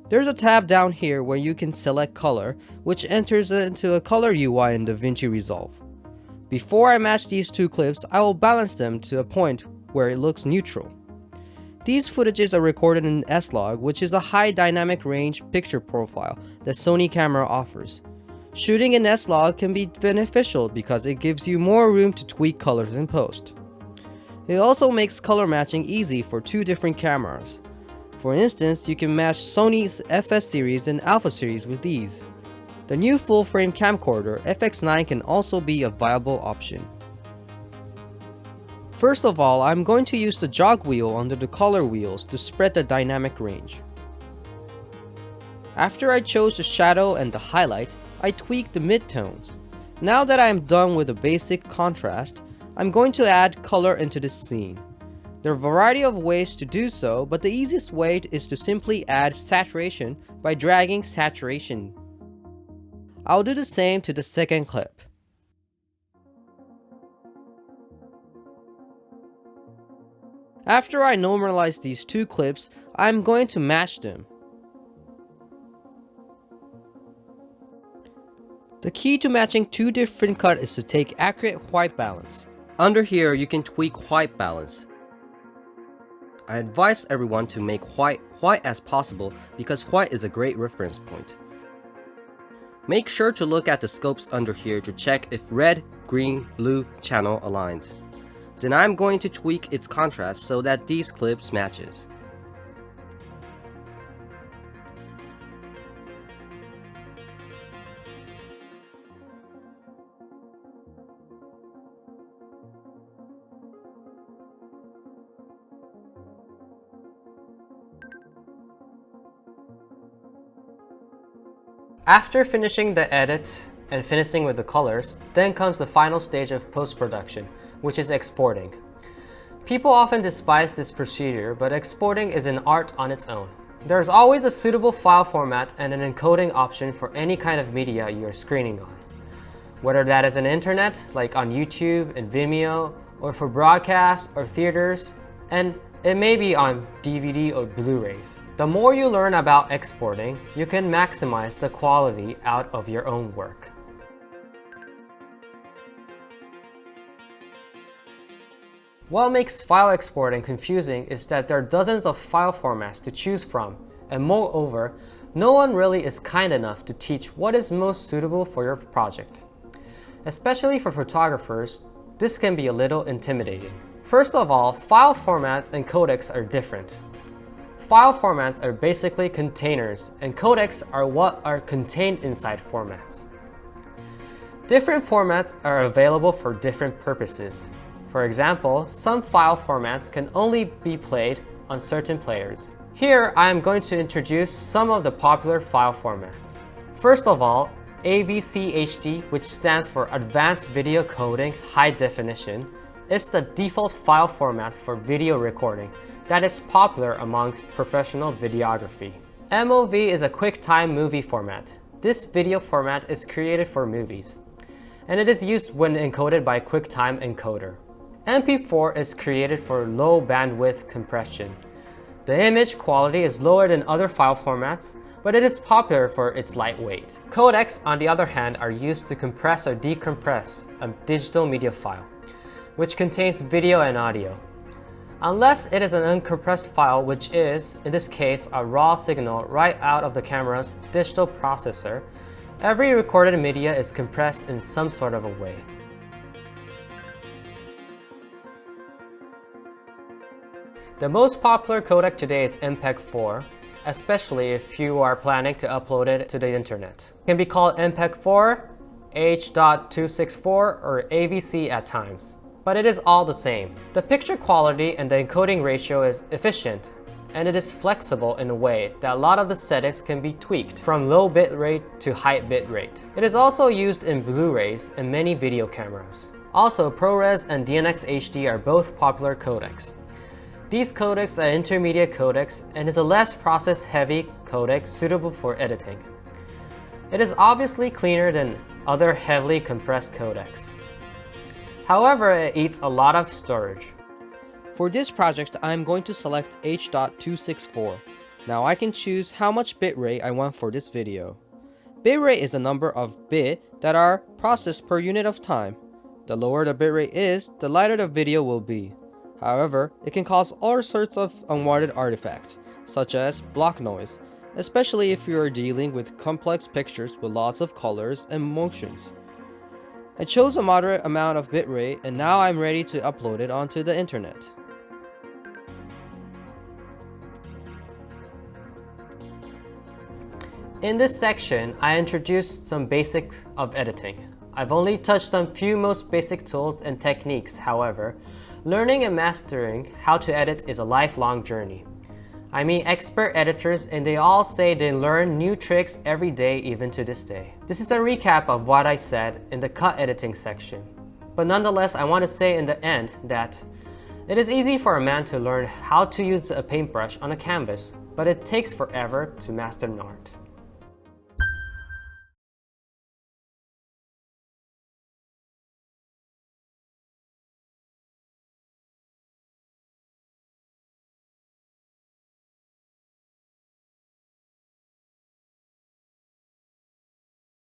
There's a tab down here where you can select color, which enters it into a color UI in DaVinci Resolve. Before I match these two clips, I will balance them to a point where it looks neutral. These footages are recorded in S-Log, which is a high dynamic range picture profile that Sony camera offers. Shooting in S-Log can be beneficial because it gives you more room to tweak colors in post. It also makes color matching easy for two different cameras. For instance, you can match Sony's FS series and Alpha series with these. The new full-frame camcorder FX9 can also be a viable option. First of all, I'm going to use the jog wheel under the color wheels to spread the dynamic range. After I chose the shadow and the highlight, I tweaked the midtones. Now that I am done with the basic contrast, I'm going to add color into this scene. There are a variety of ways to do so, but the easiest way is to simply add saturation by dragging saturation. I'll do the same to the second clip. After I normalize these two clips, I'm going to match them. The key to matching two different cuts is to take accurate white balance. Under here, you can tweak white balance. I advise everyone to make white as possible because white is a great reference point. Make sure to look at the scopes under here to check if red, green, blue channel aligns. Then I'm going to tweak its contrast so that these clips matches. After finishing the edit and finishing with the colors, then comes the final stage of post-production, which is exporting. People often despise this procedure, but exporting is an art on its own. There's always a suitable file format and an encoding option for any kind of media you are screening on. Whether that is an internet, like on YouTube and Vimeo, or for broadcast or theaters, and it may be on DVD or Blu-rays. The more you learn about exporting, you can maximize the quality out of your own work. What makes file exporting confusing is that there are dozens of file formats to choose from, and moreover, no one really is kind enough to teach what is most suitable for your project. Especially for photographers, this can be a little intimidating. First of all, file formats and codecs are different. File formats are basically containers, and codecs are what are contained inside formats. Different formats are available for different purposes. For example, some file formats can only be played on certain players. Here, I am going to introduce some of the popular file formats. First of all, AVC HD, which stands for Advanced Video Coding High Definition, is the default file format for video recording that is popular among professional videography. MOV is a QuickTime movie format. This video format is created for movies, and it is used when encoded by QuickTime encoder. MP4 is created for low bandwidth compression. The image quality is lower than other file formats, but it is popular for its lightweight. Codecs, on the other hand, are used to compress or decompress a digital media file, which contains video and audio. Unless it is an uncompressed file, which is, in this case, a raw signal right out of the camera's digital processor, every recorded media is compressed in some sort of a way. The most popular codec today is MPEG-4, especially if you are planning to upload it to the internet. It can be called MPEG-4, H.264, or AVC at times, but it is all the same. The picture quality and the encoding ratio is efficient, and it is flexible in a way that a lot of the settings can be tweaked from low bitrate to high bitrate. It is also used in Blu-rays and many video cameras. Also, ProRes and DNx HD are both popular codecs. These codecs are intermediate codecs and is a less process-heavy codec suitable for editing. It is obviously cleaner than other heavily compressed codecs. However, it eats a lot of storage. For this project, I am going to select H.264. Now I can choose how much bitrate I want for this video. Bitrate is the number of bits that are processed per unit of time. The lower the bitrate is, the lighter the video will be. However, it can cause all sorts of unwanted artifacts, such as block noise, especially if you are dealing with complex pictures with lots of colors and motions. I chose a moderate amount of bitrate and now I'm ready to upload it onto the internet. In this section, I introduced some basics of editing. I've only touched on few most basic tools and techniques, however, learning and mastering how to edit is a lifelong journey. I meet expert editors and they all say they learn new tricks every day, even to this day. This is a recap of what I said in the cut editing section. But nonetheless, I want to say in the end that it is easy for a man to learn how to use a paintbrush on a canvas, but it takes forever to master an art.